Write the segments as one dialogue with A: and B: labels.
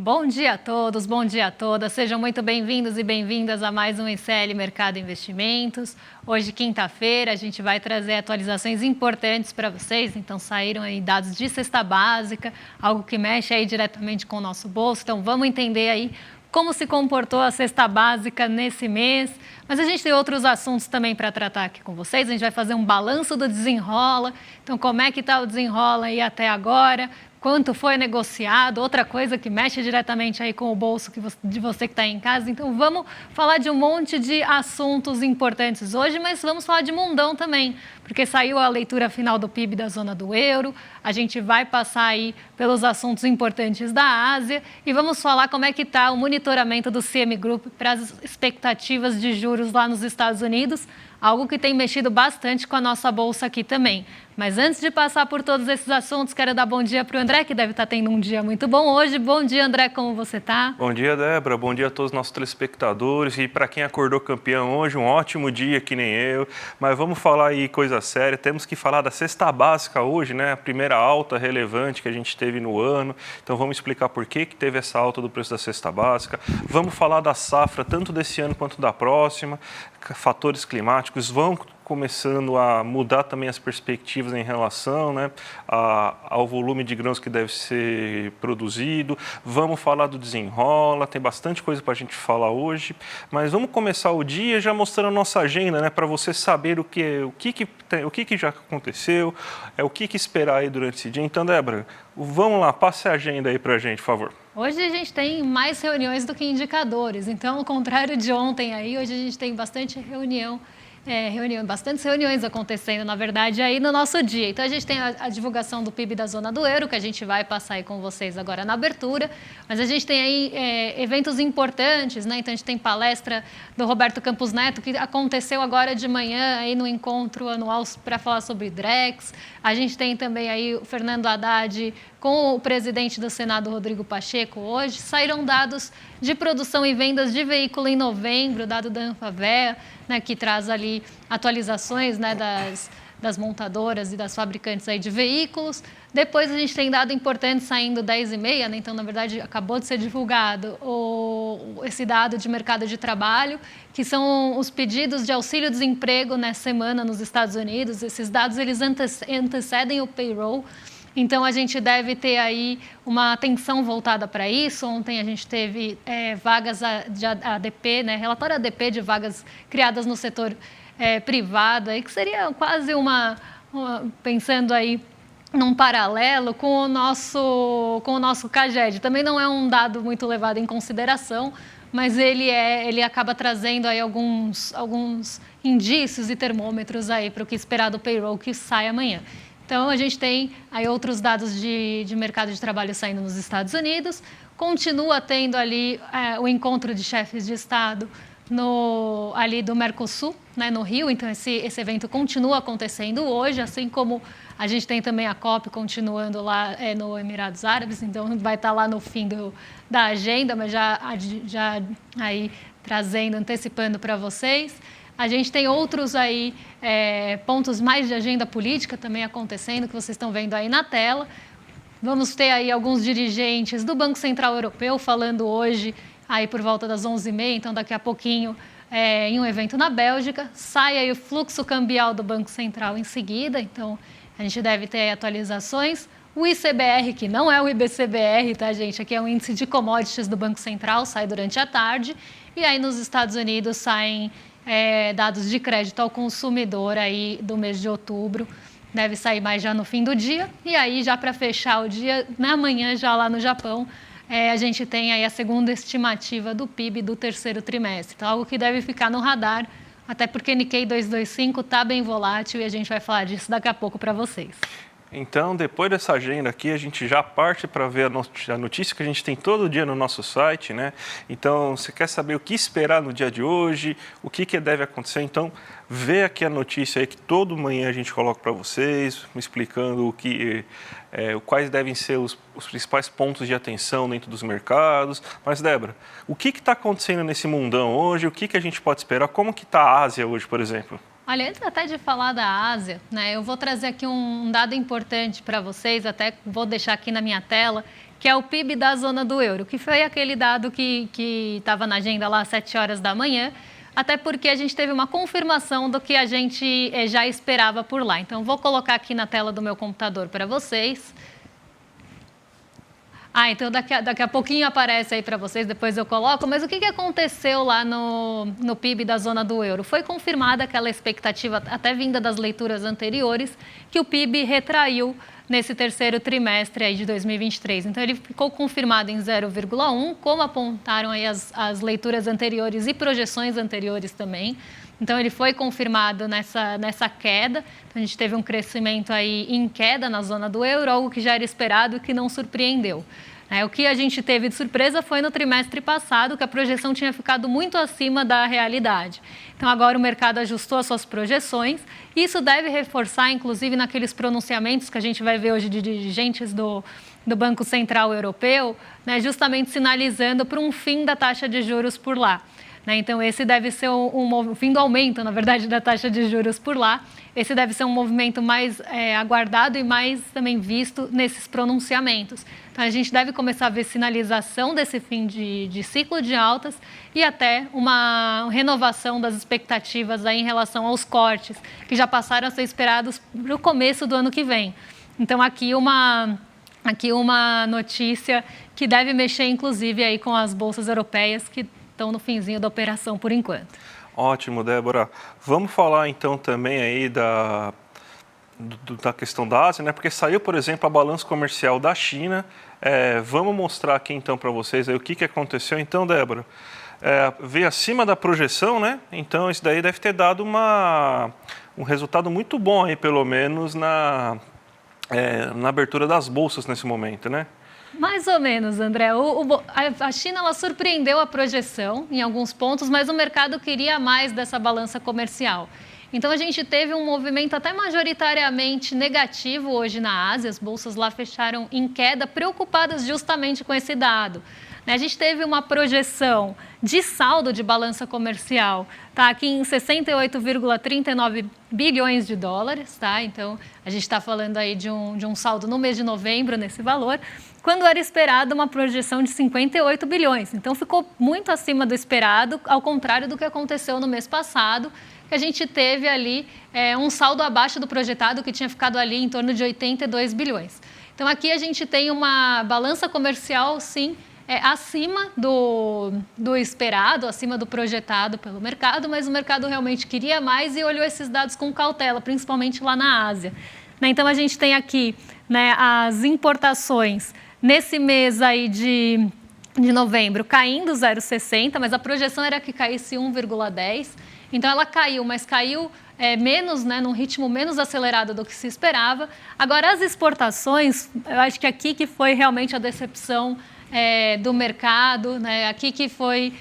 A: Bom dia a todos, bom dia a todas. Sejam muito bem-vindos e bem-vindas a mais um ICL Mercado Investimentos. Hoje, quinta-feira, a gente vai trazer atualizações importantes para vocês. Então, saíram aí dados de cesta básica, algo que mexe aí diretamente com o nosso bolso. Então, vamos entender aí como se comportou a cesta básica nesse mês. Mas a gente tem outros assuntos também para tratar aqui com vocês. A gente vai fazer um balanço do desenrola. Então, como é que está o desenrola aí até agora? Quanto foi negociado, outra coisa que mexe diretamente aí com o bolso de você que está em casa. Então, vamos falar de um monte de assuntos importantes hoje, mas vamos falar de mundão também, porque saiu a leitura final do PIB da zona do euro, a gente vai passar aí pelos assuntos importantes da Ásia e vamos falar como é que está o monitoramento do CME Group para as expectativas de juros lá nos Estados Unidos, algo que tem mexido bastante com a nossa bolsa aqui também. Mas antes de passar por todos esses assuntos, quero dar bom dia para o André, que deve estar tendo um dia muito bom hoje. Bom dia, André, como você está?
B: Bom dia, Débora. Bom dia a todos os nossos telespectadores. E para quem acordou campeão hoje, um ótimo dia, que nem eu. Mas vamos falar aí coisa séria. Temos que falar da cesta básica hoje, né? A primeira alta relevante que a gente teve no ano. Então vamos explicar por que teve essa alta do preço da cesta básica. Vamos falar da safra, tanto desse ano quanto da próxima. Fatores climáticos vão começando a mudar também as perspectivas em relação, né, ao volume de grãos que deve ser produzido. Vamos falar do desenrola, tem bastante coisa para a gente falar hoje, mas vamos começar o dia já mostrando a nossa agenda, né, para você saber o que já aconteceu, o que esperar aí durante esse dia. Então, Débora, vamos lá, passe a agenda aí para a gente, por favor.
A: Hoje a gente tem mais reuniões do que indicadores, então, ao contrário de ontem aí, hoje a gente tem bastante bastantes reuniões acontecendo, na verdade, aí no nosso dia. Então, a gente tem a divulgação do PIB da zona do euro, que a gente vai passar aí com vocês agora na abertura, mas a gente tem aí eventos importantes, né? Então, a gente tem palestra do Roberto Campos Neto, que aconteceu agora de manhã aí no encontro anual para falar sobre Drex. A gente tem também aí o Fernando Haddad com o presidente do Senado, Rodrigo Pacheco, hoje. Saíram dados de produção e vendas de veículo em novembro, dado da Anfavea, né, que traz ali atualizações, né, das montadoras e das fabricantes aí de veículos. Depois a gente tem dado importante saindo 10h30, né? Então, na verdade, acabou de ser divulgado esse dado de mercado de trabalho, que são os pedidos de auxílio-desemprego nessa semana nos Estados Unidos. Esses dados eles antecedem o payroll. Então, a gente deve ter aí uma atenção voltada para isso. Ontem a gente teve vagas de ADP, né, relatório ADP de vagas criadas no setor privado, aí, que seria quase pensando aí num paralelo com o nosso CAGED. Também não é um dado muito levado em consideração, mas ele acaba trazendo aí alguns indícios e termômetros aí para o que esperar do payroll que sai amanhã. Então, a gente tem aí outros dados de mercado de trabalho saindo nos Estados Unidos. Continua tendo ali o encontro de chefes de Estado ali do Mercosul, né, no Rio. Então, esse evento continua acontecendo hoje, assim como a gente tem também a COP continuando lá no Emirados Árabes. Então, vai estar lá no fim da agenda, mas já aí antecipando para vocês. A gente tem outros aí pontos mais de agenda política também acontecendo, que vocês estão vendo aí na tela. Vamos ter aí alguns dirigentes do Banco Central Europeu falando hoje, aí por volta das 11h30, então daqui a pouquinho, em um evento na Bélgica. Sai aí o fluxo cambial do Banco Central em seguida, então a gente deve ter aí atualizações. O ICBR, que não é o IBCBR, tá, gente? Aqui é um índice de commodities do Banco Central, sai durante a tarde. E aí nos Estados Unidos saem dados de crédito ao consumidor aí do mês de outubro, deve sair mais já no fim do dia. E aí, já para fechar o dia, na manhã, já lá no Japão, a gente tem aí a segunda estimativa do PIB do terceiro trimestre. Então, algo que deve ficar no radar, até porque Nikkei 225 está bem volátil e a gente vai falar disso daqui a pouco para vocês.
B: Então, depois dessa agenda aqui, a gente já parte para ver a notícia que a gente tem todo dia no nosso site, né? Então, você quer saber o que esperar no dia de hoje, o que deve acontecer? Então, vê aqui a notícia aí que todo manhã a gente coloca para vocês, explicando quais devem ser os principais pontos de atenção dentro dos mercados. Mas, Débora, o que está acontecendo nesse mundão hoje? O que a gente pode esperar? Como que está a Ásia hoje, por exemplo?
A: Olha, antes até de falar da Ásia, né, eu vou trazer aqui um dado importante para vocês, até vou deixar aqui na minha tela, que é o PIB da zona do euro, que foi aquele dado que estava na agenda lá às 7 horas da manhã, até porque a gente teve uma confirmação do que a gente já esperava por lá. Então, vou colocar aqui na tela do meu computador para vocês. Então daqui a pouquinho aparece aí para vocês, depois eu coloco. Mas o que aconteceu lá no PIB da zona do euro? Foi confirmada aquela expectativa, até vinda das leituras anteriores, que o PIB retraiu nesse terceiro trimestre aí de 2023. Então, ele ficou confirmado em 0,1, como apontaram aí as leituras anteriores e projeções anteriores também. Então, ele foi confirmado nessa queda. Então, a gente teve um crescimento aí em queda na zona do euro, algo que já era esperado e que não surpreendeu. O que a gente teve de surpresa foi no trimestre passado, que a projeção tinha ficado muito acima da realidade. Então, agora o mercado ajustou as suas projeções. Isso deve reforçar, inclusive, naqueles pronunciamentos que a gente vai ver hoje de dirigentes do Banco Central Europeu, justamente sinalizando para um fim da taxa de juros por lá. Então, esse deve ser o fim do aumento, na verdade, da taxa de juros por lá. Esse deve ser um movimento mais aguardado e mais também visto nesses pronunciamentos. Então, a gente deve começar a ver sinalização desse fim de ciclo de altas e até uma renovação das expectativas aí em relação aos cortes, que já passaram a ser esperados para o começo do ano que vem. Então, aqui uma notícia que deve mexer, inclusive, aí com as bolsas europeias, que estão no finzinho da operação por enquanto.
B: Ótimo, Débora. Vamos falar então também aí da questão da Ásia, né? Porque saiu, por exemplo, a balança comercial da China. Vamos mostrar aqui então para vocês aí o que aconteceu. Então, Débora, veio acima da projeção, né? Então, isso daí deve ter dado um resultado muito bom aí, pelo menos na abertura das bolsas nesse momento, né?
A: Mais ou menos, André. A China ela surpreendeu a projeção em alguns pontos, mas o mercado queria mais dessa balança comercial. Então, a gente teve um movimento até majoritariamente negativo hoje na Ásia. As bolsas lá fecharam em queda, preocupadas justamente com esse dado. A gente teve uma projeção de saldo de balança comercial, aqui em 68,39 bilhões de dólares. Então, a gente está falando aí de um saldo no mês de novembro nesse valor, quando era esperado uma projeção de 58 bilhões. Então, ficou muito acima do esperado, ao contrário do que aconteceu no mês passado, que a gente teve ali um saldo abaixo do projetado, que tinha ficado ali em torno de 82 bilhões. Então, aqui a gente tem uma balança comercial, sim, acima do esperado, acima do projetado pelo mercado, mas o mercado realmente queria mais e olhou esses dados com cautela, principalmente lá na Ásia. Então, a gente tem aqui as importações nesse mês aí de novembro caindo 0,60, mas a projeção era que caísse 1,10. Então, ela caiu, mas caiu menos, num ritmo menos acelerado do que se esperava. Agora, as exportações, eu acho que aqui que foi realmente a decepção do mercado, aqui que foi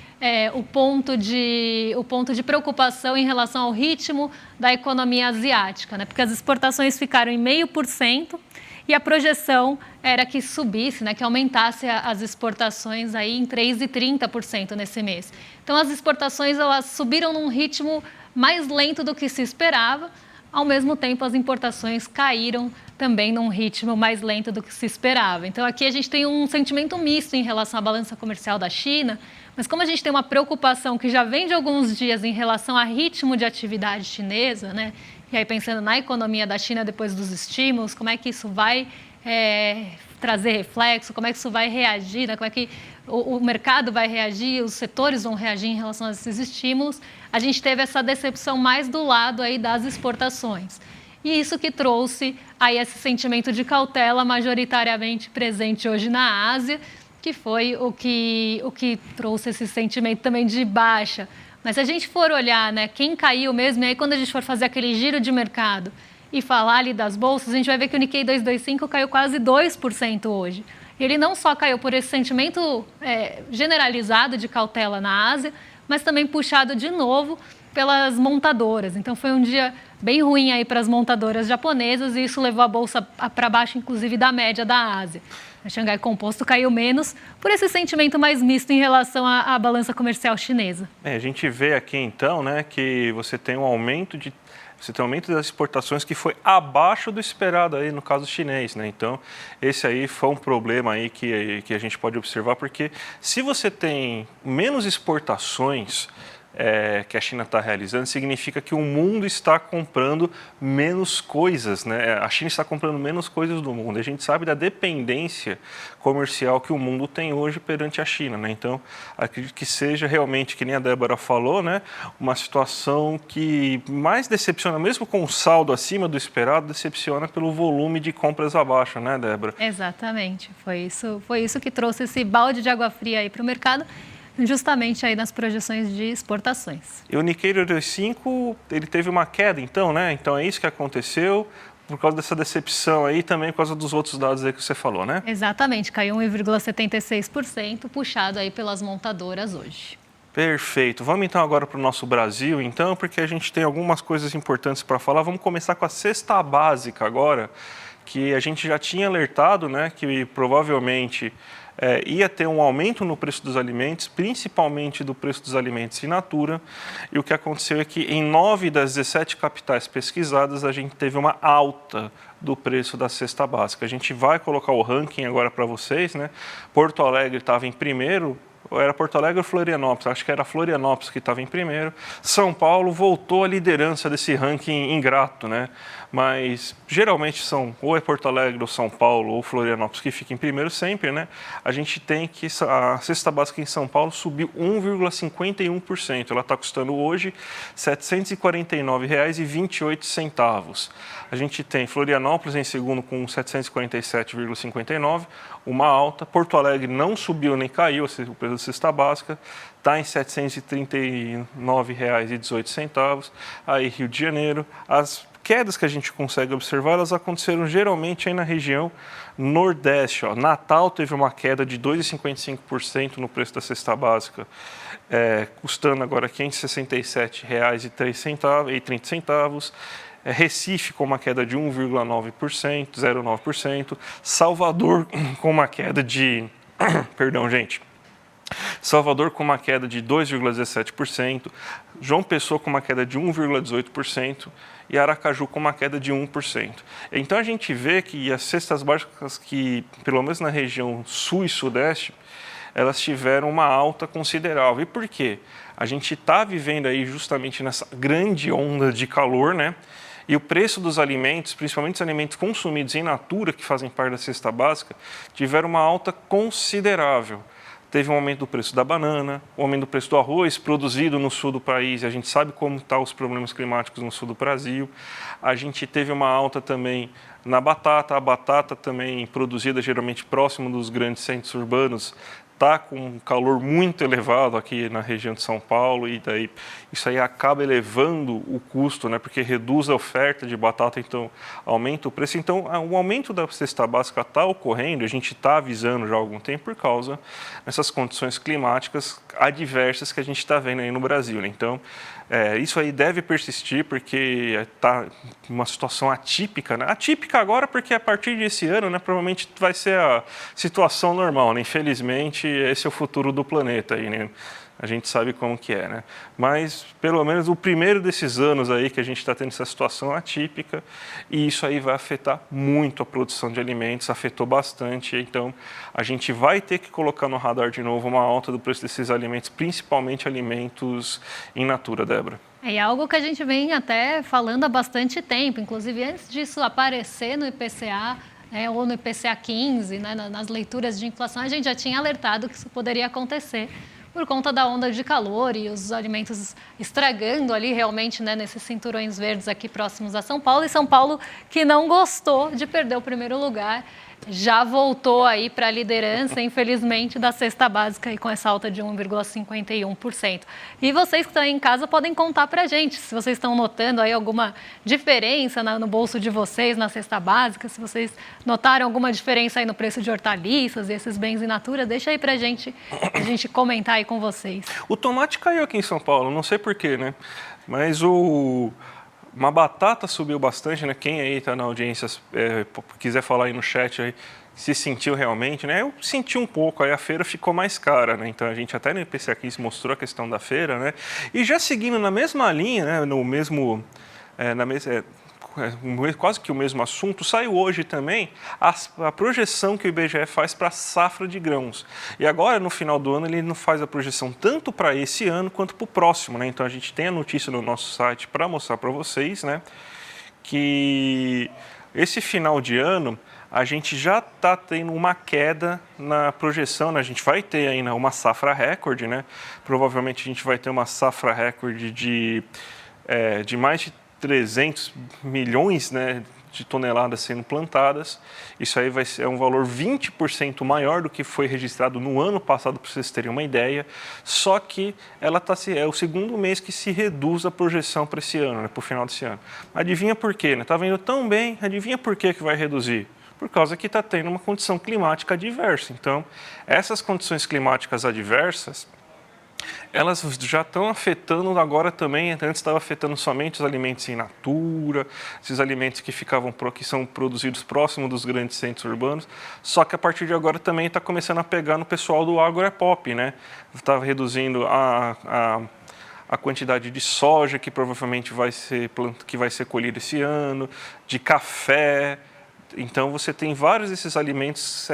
A: o ponto de preocupação em relação ao ritmo da economia asiática, porque as exportações ficaram em 0,5% e a projeção era que subisse, que aumentasse as exportações aí em 3,30% nesse mês. Então, as exportações elas subiram num ritmo mais lento do que se esperava. Ao mesmo tempo, as importações caíram também num ritmo mais lento do que se esperava. Então, aqui a gente tem um sentimento misto em relação à balança comercial da China, mas como a gente tem uma preocupação que já vem de alguns dias em relação ao ritmo de atividade chinesa, e aí pensando na economia da China depois dos estímulos, como é que isso vai trazer reflexo, como é que isso vai reagir, como é que o mercado vai reagir, os setores vão reagir em relação a esses estímulos, a gente teve essa decepção mais do lado aí das exportações. E isso que trouxe aí esse sentimento de cautela majoritariamente presente hoje na Ásia, que foi o que trouxe esse sentimento também de baixa. Mas se a gente for olhar quem caiu mesmo, e aí quando a gente for fazer aquele giro de mercado e falar ali das bolsas, a gente vai ver que o Nikkei 225 caiu quase 2% hoje. E ele não só caiu por esse sentimento generalizado de cautela na Ásia, mas também puxado de novo pelas montadoras. Então foi um dia bem ruim aí para as montadoras japonesas e isso levou a bolsa para baixo, inclusive da média da Ásia. A Xangai Composto caiu menos por esse sentimento mais misto em relação à balança comercial chinesa.
B: A gente vê aqui então, né, que você tem um aumento das exportações que foi abaixo do esperado aí no caso chinês, né? Então, esse aí foi um problema aí que a gente pode observar, porque se você tem menos exportações que a China está realizando, significa que o mundo está comprando menos coisas, né? A China está comprando menos coisas do mundo. A gente sabe da dependência comercial que o mundo tem hoje perante a China, né? Então, acredito que seja realmente, que nem a Débora falou, né? Uma situação que mais decepciona, mesmo com o saldo acima do esperado, decepciona pelo volume de compras abaixo, né, Débora?
A: Exatamente. Foi isso que trouxe esse balde de água fria aí para o mercado, justamente aí nas projeções de exportações.
B: E o Nikkei 225, ele teve uma queda então, né? Então é isso que aconteceu por causa dessa decepção aí, também por causa dos outros dados aí que você falou, né?
A: Exatamente, caiu 1,76%, puxado aí pelas montadoras hoje.
B: Perfeito. Vamos então agora para o nosso Brasil, então, porque a gente tem algumas coisas importantes para falar. Vamos começar com a cesta básica agora, que a gente já tinha alertado, né, que provavelmente ia ter um aumento no preço dos alimentos, principalmente do preço dos alimentos in natura. E o que aconteceu é que em 9 das 17 capitais pesquisadas, a gente teve uma alta do preço da cesta básica. A gente vai colocar o ranking agora para vocês, né? Porto Alegre estava em primeiro. Ou era Porto Alegre ou Florianópolis? Acho que era Florianópolis que estava em primeiro. São Paulo voltou à liderança desse ranking ingrato, né? Mas geralmente são ou é Porto Alegre ou São Paulo ou Florianópolis que fica em primeiro sempre, né? A gente tem que a cesta básica em São Paulo subiu 1,51%. Ela está custando hoje R$ 749,28. A gente tem Florianópolis em segundo com 747,59, uma alta. Porto Alegre não subiu nem caiu, o preço da cesta básica está em R$ 739,18. Aí Rio de Janeiro, as quedas que a gente consegue observar, elas aconteceram geralmente aí na região Nordeste. Ó. Natal teve uma queda de 2,55% no preço da cesta básica, custando agora R$ 567,30. Recife com uma queda de 1,9%, 0,9%. Salvador com uma queda de... Perdão, gente. Salvador com uma queda de 2,17%, João Pessoa com uma queda de 1,18% e Aracaju com uma queda de 1%. Então a gente vê que as cestas básicas que, pelo menos na região sul e sudeste, elas tiveram uma alta considerável. E por quê? A gente está vivendo aí justamente nessa grande onda de calor, né? E o preço dos alimentos, principalmente os alimentos consumidos in natura, que fazem parte da cesta básica, tiveram uma alta considerável. Teve um aumento do preço da banana, um aumento do preço do arroz produzido no sul do país, e a gente sabe como estão os problemas climáticos no sul do Brasil. A gente teve uma alta também na batata, a batata também produzida geralmente próximo dos grandes centros urbanos, está com um calor muito elevado aqui na região de São Paulo e daí isso aí acaba elevando o custo, né, porque reduz a oferta de batata, então aumenta o preço. Então, o aumento da cesta básica está ocorrendo, a gente está avisando já há algum tempo por causa dessas condições climáticas adversas que a gente está vendo aí no Brasil, né? Então, isso aí deve persistir porque está uma situação atípica, né? Atípica agora porque a partir desse ano, né, provavelmente vai ser a situação normal, né? Infelizmente, esse é o futuro do planeta aí, né? A gente sabe como que é, né? Mas, pelo menos, o primeiro desses anos aí que a gente está tendo essa situação atípica, e isso aí vai afetar muito a produção de alimentos, afetou bastante, então a gente vai ter que colocar no radar de novo uma alta do preço desses alimentos, principalmente alimentos in natura, Débora.
A: É algo que a gente vem até falando há bastante tempo, inclusive antes disso aparecer no IPCA, ou no IPCA 15, né, nas leituras de inflação, a gente já tinha alertado que isso poderia acontecer por conta da onda de calor e os alimentos estragando ali realmente, né, nesses cinturões verdes aqui próximos a São Paulo. E São Paulo que não gostou de perder o primeiro lugar já voltou aí para a liderança, infelizmente, da cesta básica e com essa alta de 1,51%. E vocês que estão aí em casa podem contar para a gente se vocês estão notando aí alguma diferença no bolso de vocês, na cesta básica, se vocês notaram alguma diferença aí no preço de hortaliças e esses bens in natura, deixa aí para a gente comentar aí com vocês.
B: O tomate caiu aqui em São Paulo, não sei porquê, né? Mas uma batata subiu bastante, né? Quem aí está na audiência, quiser falar aí no chat aí, se sentiu realmente, né? Eu senti um pouco, aí a feira ficou mais cara, né? Então a gente até no IPCA aqui mostrou a questão da feira, né? E já seguindo na mesma linha, né? No mesmo, quase que o mesmo assunto, saiu hoje também a projeção que o IBGE faz para a safra de grãos. E agora, no final do ano, ele não faz a projeção tanto para esse ano quanto para o próximo, né? Então, a gente tem a notícia no nosso site para mostrar para vocês, né? Que esse final de ano, a gente já está tendo uma queda na projeção, né? A gente vai ter ainda uma safra recorde, né? Provavelmente a gente vai ter uma safra recorde de mais de 300 milhões, né, de toneladas sendo plantadas. Isso aí vai ser um valor 20% maior do que foi registrado no ano passado, para vocês terem uma ideia. Só que é o segundo mês que se reduz a projeção para esse ano, né, para o final desse ano. Adivinha por quê? Estava indo tão bem, adivinha por que vai reduzir? Por causa que está tendo uma condição climática adversa. Então, essas condições climáticas adversas, elas já estão afetando agora também, antes estava afetando somente os alimentos in natura, esses alimentos que são produzidos próximo dos grandes centros urbanos, só que a partir de agora também está começando a pegar no pessoal do agro-pop, né? Está reduzindo a quantidade de soja que provavelmente vai ser colhida esse ano, de café. Então você tem vários desses alimentos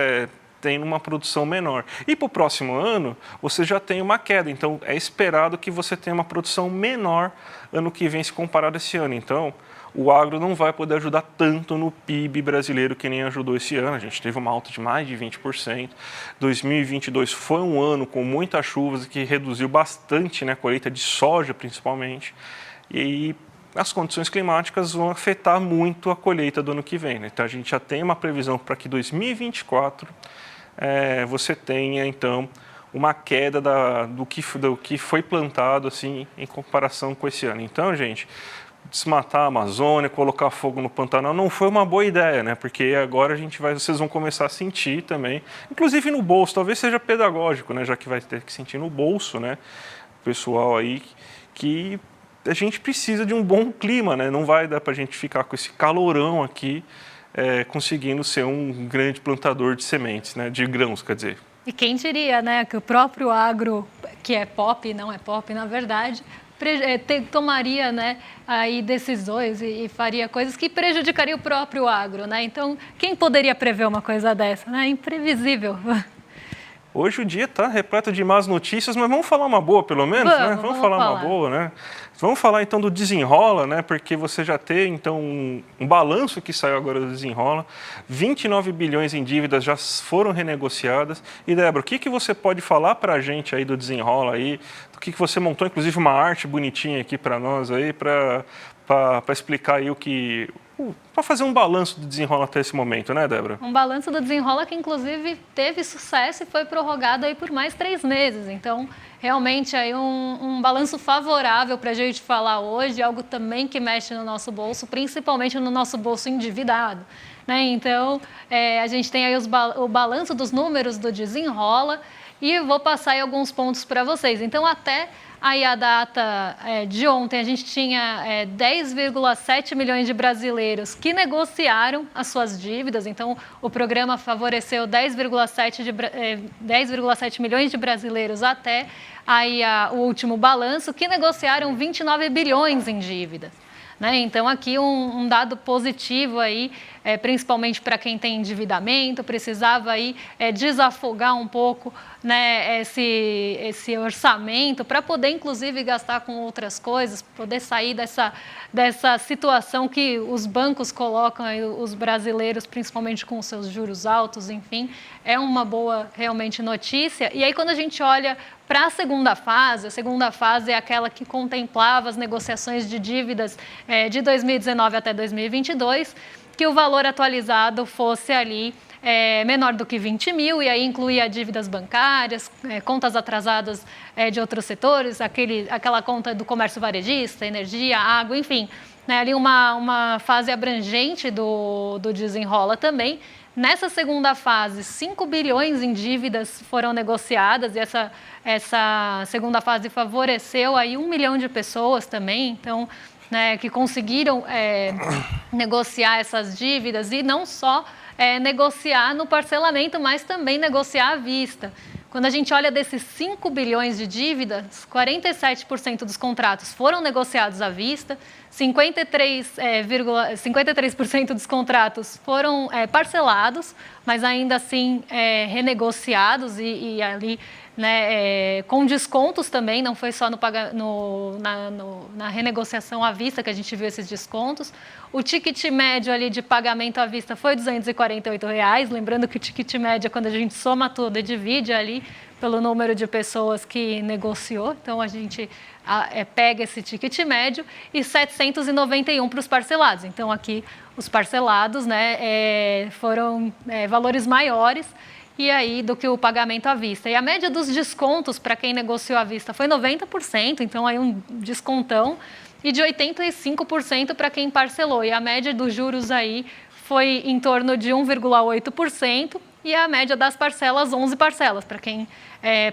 B: tem uma produção menor. E para o próximo ano, você já tem uma queda. Então, é esperado que você tenha uma produção menor ano que vem se comparado a esse ano. Então, o agro não vai poder ajudar tanto no PIB brasileiro que nem ajudou esse ano. A gente teve uma alta de mais de 20%. 2022 foi um ano com muitas chuvas que reduziu bastante, né, a colheita de soja, principalmente. E aí, as condições climáticas vão afetar muito a colheita do ano que vem, né? Então, a gente já tem uma previsão para que 2024 você tenha, então, uma queda do que foi plantado assim, em comparação com esse ano. Então, gente, desmatar a Amazônia, colocar fogo no Pantanal, não foi uma boa ideia, né? Porque agora vocês vão começar a sentir também, inclusive no bolso, talvez seja pedagógico, né? Já que vai ter que sentir no bolso, né? O pessoal aí que a gente precisa de um bom clima, né? Não vai dar para a gente ficar com esse calorão aqui, conseguindo ser um grande plantador de sementes, né? De grãos, quer dizer.
A: E quem diria, né, que o próprio agro, que é pop, não é pop, na verdade, tomaria, né, aí decisões e faria coisas que prejudicariam o próprio agro, né? Então, quem poderia prever uma coisa dessa, né? Imprevisível.
B: Hoje o dia está repleto de más notícias, mas vamos falar uma boa, pelo menos, né? Vamos falar uma boa, né? Vamos falar então do Desenrola, né? Porque você já tem então um balanço que saiu agora do Desenrola, 29 bilhões em dívidas já foram renegociadas. E Débora, o que você pode falar para a gente aí do Desenrola aí? Do que você montou, inclusive uma arte bonitinha aqui para nós aí, para explicar aí para fazer um balanço do Desenrola até esse momento, né, Débora?
A: Um balanço do Desenrola que, inclusive, teve sucesso e foi prorrogado aí por mais 3 meses. Então, realmente, aí um balanço favorável para a gente falar hoje, algo também que mexe no nosso bolso, principalmente no nosso bolso endividado, né? Então, a gente tem aí o balanço dos números do Desenrola e vou passar aí alguns pontos para vocês. Então, até aí a data de ontem, a gente tinha 10,7 milhões de brasileiros que negociaram as suas dívidas. Então, o programa favoreceu 10,7 milhões de brasileiros até aí o último balanço, que negociaram 29 bilhões em dívidas. Né? Então, aqui um dado positivo aí, principalmente para quem tem endividamento, precisava aí desafogar um pouco, né, esse orçamento para poder, inclusive, gastar com outras coisas, poder sair dessa situação que os bancos colocam aí, os brasileiros, principalmente com os seus juros altos, enfim, é uma boa, realmente, notícia. E aí, quando a gente olha para a segunda fase é aquela que contemplava as negociações de dívidas de 2019 até 2022, que o valor atualizado fosse ali menor do que 20 mil, e aí incluía dívidas bancárias, contas atrasadas de outros setores, aquela conta do comércio varejista, energia, água, enfim, né, ali uma fase abrangente do Desenrola também. Nessa segunda fase, 5 bilhões em dívidas foram negociadas, e essa segunda fase favoreceu aí 1 milhão de pessoas também, então, né, que conseguiram negociar essas dívidas, e não só negociar no parcelamento, mas também negociar à vista. Quando a gente olha desses 5 bilhões de dívidas, 47% dos contratos foram negociados à vista, 53% dos contratos foram parcelados, mas ainda assim renegociados e ali, né, com descontos também, não foi só na renegociação à vista que a gente viu esses descontos. O ticket médio ali de pagamento à vista foi R$ 248, lembrando que o ticket médio é quando a gente soma tudo e divide ali pelo número de pessoas que negociou, então a gente pega esse ticket médio, e 791 para os parcelados. Então aqui os parcelados, né, foram valores maiores e aí do que o pagamento à vista. E a média dos descontos para quem negociou à vista foi 90%, então aí um descontão, e de 85% para quem parcelou. E a média dos juros aí foi em torno de 1,8%, e a média das parcelas, 11 parcelas, para quem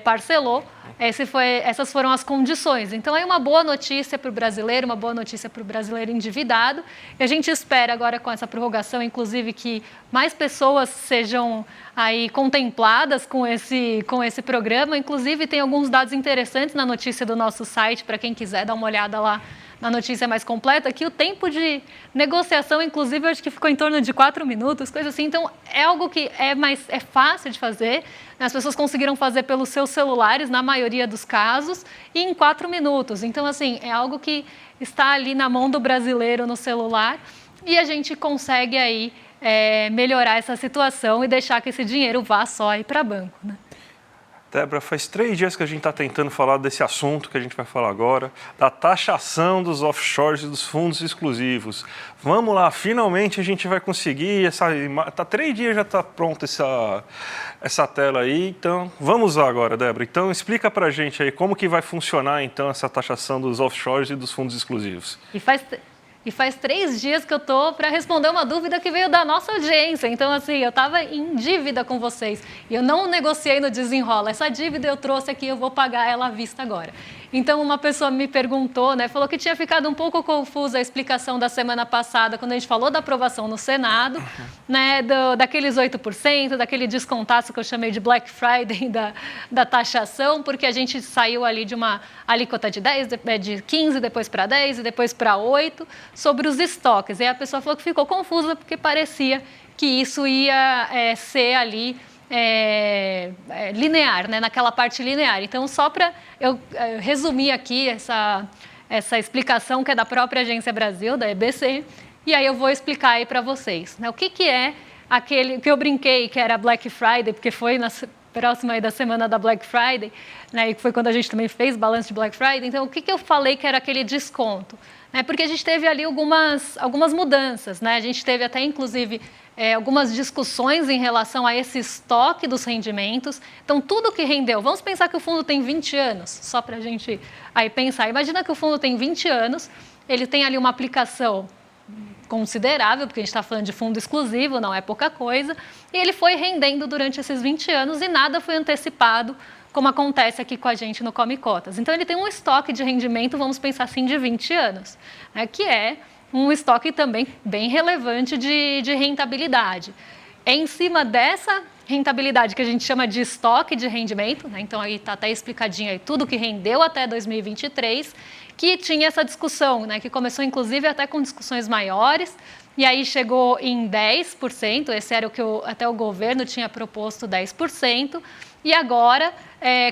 A: parcelou. Essas foram as condições. Então, é uma boa notícia para o brasileiro, uma boa notícia para o brasileiro endividado. E a gente espera agora, com essa prorrogação, inclusive, que mais pessoas sejam aí contempladas com esse programa. Inclusive, tem alguns dados interessantes na notícia do nosso site, para quem quiser dar uma olhada lá na notícia mais completa, que o tempo de negociação, inclusive, eu acho que ficou em torno de 4 minutos, coisa assim. Então, é algo que é fácil de fazer. As pessoas conseguiram fazer pelos seus celulares, na maioria dos casos, e em 4 minutos. Então, assim, é algo que está ali na mão do brasileiro no celular, e a gente consegue aí melhorar essa situação e deixar que esse dinheiro vá só aí para banco, né?
B: Débora, faz 3 dias que a gente está tentando falar desse assunto que a gente vai falar agora, da taxação dos offshores e dos fundos exclusivos. Vamos lá, finalmente a gente vai conseguir. 3 dias já está pronta essa tela aí, então vamos lá agora, Débora. Então explica para a gente aí como que vai funcionar então essa taxação dos offshores e dos fundos exclusivos.
A: E faz 3 dias que eu estou para responder uma dúvida que veio da nossa audiência. Então, assim, eu estava em dívida com vocês e eu não negociei no Desenrola. Essa dívida eu trouxe aqui, eu vou pagar ela à vista agora. Então, uma pessoa me perguntou, né, falou que tinha ficado um pouco confusa a explicação da semana passada, quando a gente falou da aprovação no Senado, né, daqueles 8%, daquele descontaço que eu chamei de Black Friday da taxação, porque a gente saiu ali de uma alíquota de 15%, depois para 10% e depois para 8%, sobre os estoques. E aí a pessoa falou que ficou confusa, porque parecia que isso ia ser ali linear, né, naquela parte linear. Então, só para eu resumir aqui essa explicação que é da própria Agência Brasil, da EBC, e aí eu vou explicar aí para vocês, né, o que é aquele que eu brinquei que era Black Friday, porque foi próxima aí da semana da Black Friday, né, e foi quando a gente também fez balanço de Black Friday. Então, o que eu falei que era aquele desconto? Porque a gente teve ali algumas mudanças, né? A gente teve até, inclusive, algumas discussões em relação a esse estoque dos rendimentos. Então, tudo que rendeu, vamos pensar que o fundo tem 20 anos, só para a gente aí pensar. Imagina que o fundo tem 20 anos, ele tem ali uma aplicação considerável, porque a gente está falando de fundo exclusivo, não é pouca coisa, e ele foi rendendo durante esses 20 anos e nada foi antecipado, como acontece aqui com a gente no Come Cotas. Então, ele tem um estoque de rendimento, vamos pensar assim, de 20 anos, né, que é um estoque também bem relevante de rentabilidade. É em cima dessa rentabilidade que a gente chama de estoque de rendimento, né, então aí está até explicadinho aí tudo que rendeu até 2023, que tinha essa discussão, né, que começou inclusive até com discussões maiores, e aí chegou em 10%, esse era o que até o governo tinha proposto, 10%, e agora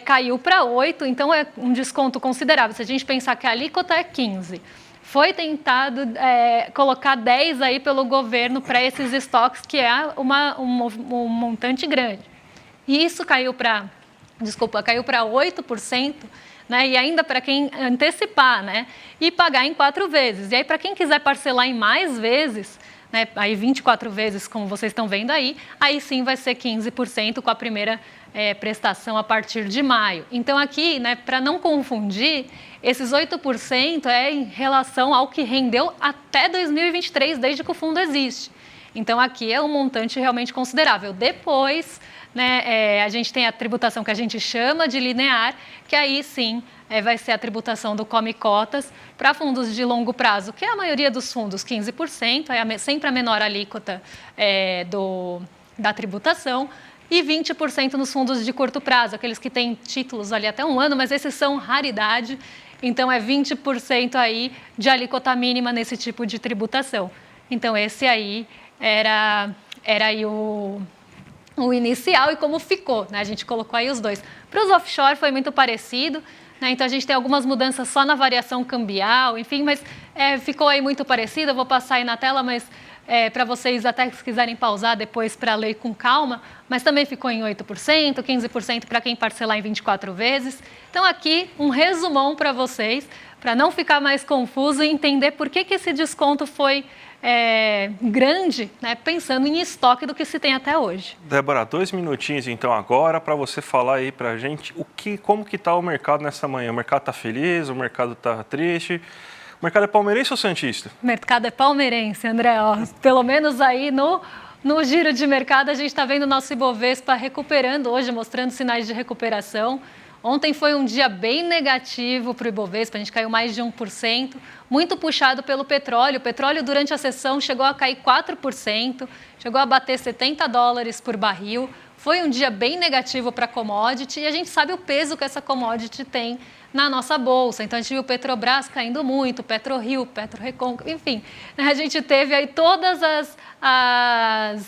A: caiu para 8%, então é um desconto considerável. Se a gente pensar que a alíquota é 15%, foi tentado colocar 10% aí pelo governo para esses estoques, que é um montante grande. E isso caiu para 8%, né? E ainda para quem antecipar, né? E pagar em 4 vezes. E aí, para quem quiser parcelar em mais vezes, né, aí 24 vezes, como vocês estão vendo aí sim vai ser 15% com a primeira prestação a partir de maio. Então aqui, né, para não confundir, esses 8% é em relação ao que rendeu até 2023, desde que o fundo existe. Então aqui é um montante realmente considerável. Depois, né, a gente tem a tributação que a gente chama de linear, que aí sim vai ser a tributação do Come Cotas para fundos de longo prazo, que é a maioria dos fundos, 15%, é sempre a menor alíquota da tributação, e 20% nos fundos de curto prazo, aqueles que têm títulos ali até 1 ano, mas esses são raridade, então é 20% aí de alíquota mínima nesse tipo de tributação. Então esse aí era aí o inicial e como ficou, né? A gente colocou aí os dois. Para os offshore foi muito parecido, né? Então a gente tem algumas mudanças só na variação cambial, enfim, mas ficou aí muito parecido. Eu vou passar aí na tela, mas para vocês até se quiserem pausar depois para ler com calma, mas também ficou em 8%, 15% para quem parcelar em 24 vezes. Então aqui um resumão para vocês, para não ficar mais confuso e entender por que esse desconto foi grande, né, pensando em estoque do que se tem até hoje.
B: Débora, 2 minutinhos então agora para você falar aí para a gente como que está o mercado nessa manhã. O mercado está feliz, o mercado está triste? O mercado é palmeirense ou santista?
A: O mercado é palmeirense, André. Ó, pelo menos aí no giro de mercado a gente está vendo o nosso Ibovespa recuperando hoje, mostrando sinais de recuperação. Ontem foi um dia bem negativo para o Ibovespa, a gente caiu mais de 1%, muito puxado pelo petróleo. O petróleo durante a sessão chegou a cair 4%, chegou a bater $70 por barril. Foi um dia bem negativo para a commodity e a gente sabe o peso que essa commodity tem na nossa bolsa. Então a gente viu o Petrobras caindo muito, PetroRio, PetroRecon, enfim. A gente teve aí todas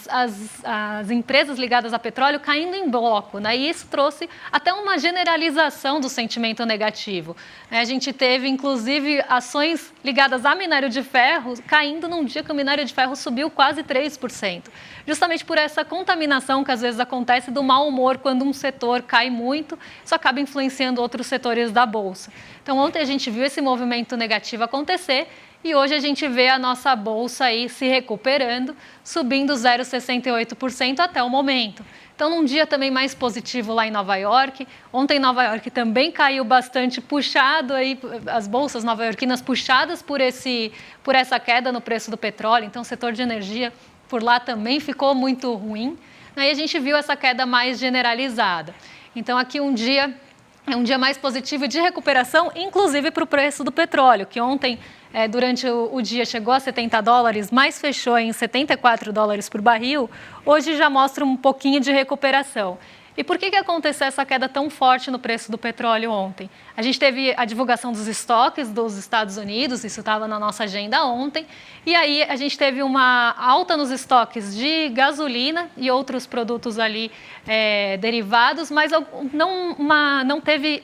A: as empresas ligadas a petróleo caindo em bloco, né? E isso trouxe até uma generalização do sentimento negativo. A gente teve, inclusive, ações ligadas a minério de ferro caindo num dia que o minério de ferro subiu quase 3%. Justamente por essa contaminação que às vezes acontece do mau humor quando um setor cai muito, isso acaba influenciando outros setores da bolsa. Então ontem a gente viu esse movimento negativo acontecer e hoje a gente vê a nossa bolsa aí se recuperando, subindo 0,68% até o momento. Então, num dia também mais positivo lá em Nova York. Ontem, Nova York também caiu bastante, puxado aí, as bolsas nova-iorquinas puxadas por essa queda no preço do petróleo. Então, o setor de energia por lá também ficou muito ruim. Aí a gente viu essa queda mais generalizada. Então, aqui um dia é um dia mais positivo de recuperação, inclusive para o preço do petróleo, que ontem, durante o dia, chegou a $70, mas fechou em $74 por barril. Hoje já mostra um pouquinho de recuperação. E por que aconteceu essa queda tão forte no preço do petróleo ontem? A gente teve a divulgação dos estoques dos Estados Unidos, isso estava na nossa agenda ontem, e aí a gente teve uma alta nos estoques de gasolina e outros produtos ali derivados, mas não teve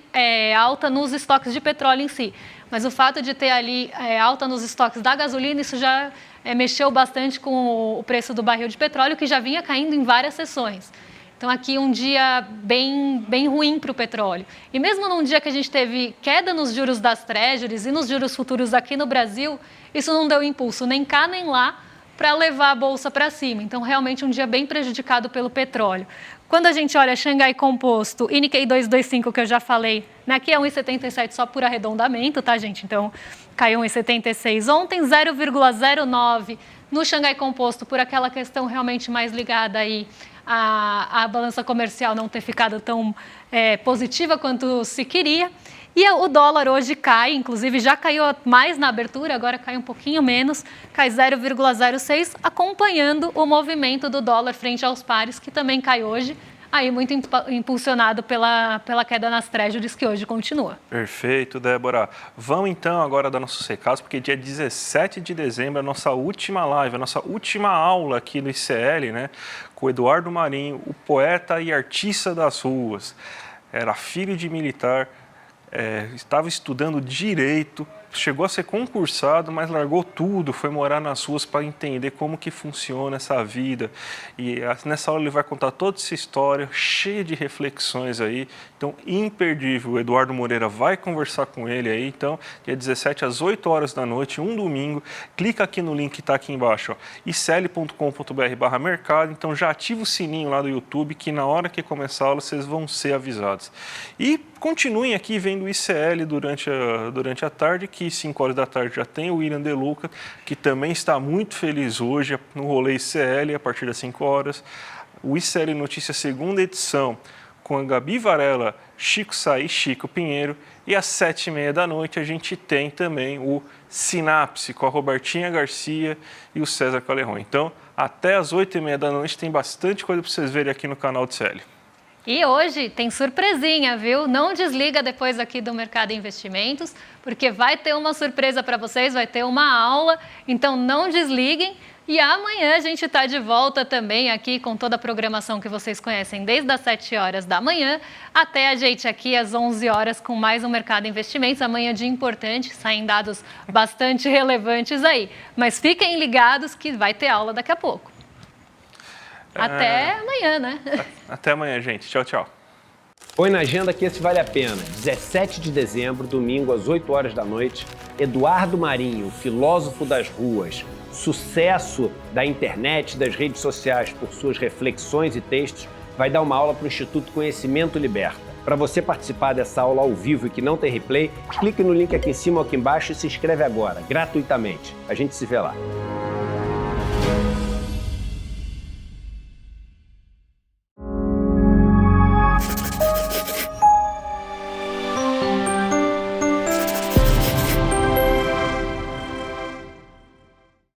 A: alta nos estoques de petróleo em si. Mas o fato de ter ali alta nos estoques da gasolina, isso já mexeu bastante com o preço do barril de petróleo, que já vinha caindo em várias sessões. Então, aqui um dia bem ruim para o petróleo. E mesmo num dia que a gente teve queda nos juros das Treasuries e nos juros futuros aqui no Brasil, isso não deu impulso nem cá nem lá para levar a bolsa para cima. Então, realmente um dia bem prejudicado pelo petróleo. Quando a gente olha Xangai Composto e Nikkei 225, que eu já falei, né, aqui é 1,77 só por arredondamento, tá, gente? Então, caiu 1,76 ontem, 0,09 no Xangai Composto, por aquela questão realmente mais ligada aí a balança comercial não ter ficado tão positiva quanto se queria. E o dólar hoje cai, inclusive já caiu mais na abertura, agora cai um pouquinho menos, cai 0,06, acompanhando o movimento do dólar frente aos pares, que também cai hoje, aí muito impulsionado pela queda nas Treasuries, que hoje continua.
B: Perfeito, Débora. Vamos então agora dar nossos recados, porque dia 17 de dezembro é a nossa última live, a nossa última aula aqui no ICL, né? Com o Eduardo Marinho, o poeta e artista das ruas. Era filho de militar, estava estudando direito, chegou a ser concursado, mas largou tudo, foi morar nas ruas para entender como que funciona essa vida. E nessa aula ele vai contar toda essa história, cheia de reflexões aí. Então, imperdível. O Eduardo Moreira vai conversar com ele aí. Então, dia 17 às 8 horas da noite, um domingo. Clica aqui no link que está aqui embaixo, ó, icl.com.br/mercado. Então, já ativa o sininho lá do YouTube, que na hora que começar a aula, vocês vão ser avisados. E continuem aqui vendo o ICL durante a tarde, que 5 horas da tarde já tem o William De Luca, que também está muito feliz hoje no rolê ICL, a partir das 5 horas. O ICL Notícias, segunda edição, com a Gabi Varela, Chico Saí, Chico Pinheiro. E às 7h30 da noite a gente tem também o Sinapse, com a Robertinha Garcia e o César Calerron. Então, até às 8h30 da noite tem bastante coisa para vocês verem aqui no canal do ICL.
A: E hoje tem surpresinha, viu? Não desliga depois aqui do Mercado Investimentos, porque vai ter uma surpresa para vocês, vai ter uma aula, então não desliguem. E amanhã a gente está de volta também aqui com toda a programação que vocês conhecem, desde as 7 horas da manhã até a gente aqui às 11 horas com mais um Mercado Investimentos. Amanhã dia importante, saem dados bastante relevantes aí. Mas fiquem ligados que vai ter aula daqui a pouco. Até amanhã, né?
B: Até amanhã, gente. Tchau, tchau.
C: Põe na agenda que esse vale a pena. 17 de dezembro, domingo, às 8 horas da noite, Eduardo Marinho, filósofo das ruas, sucesso da internet, das redes sociais por suas reflexões e textos, vai dar uma aula para o Instituto Conhecimento Liberta. Para você participar dessa aula ao vivo e que não tem replay, clique no link aqui em cima ou aqui embaixo e se inscreve agora, gratuitamente. A gente se vê lá.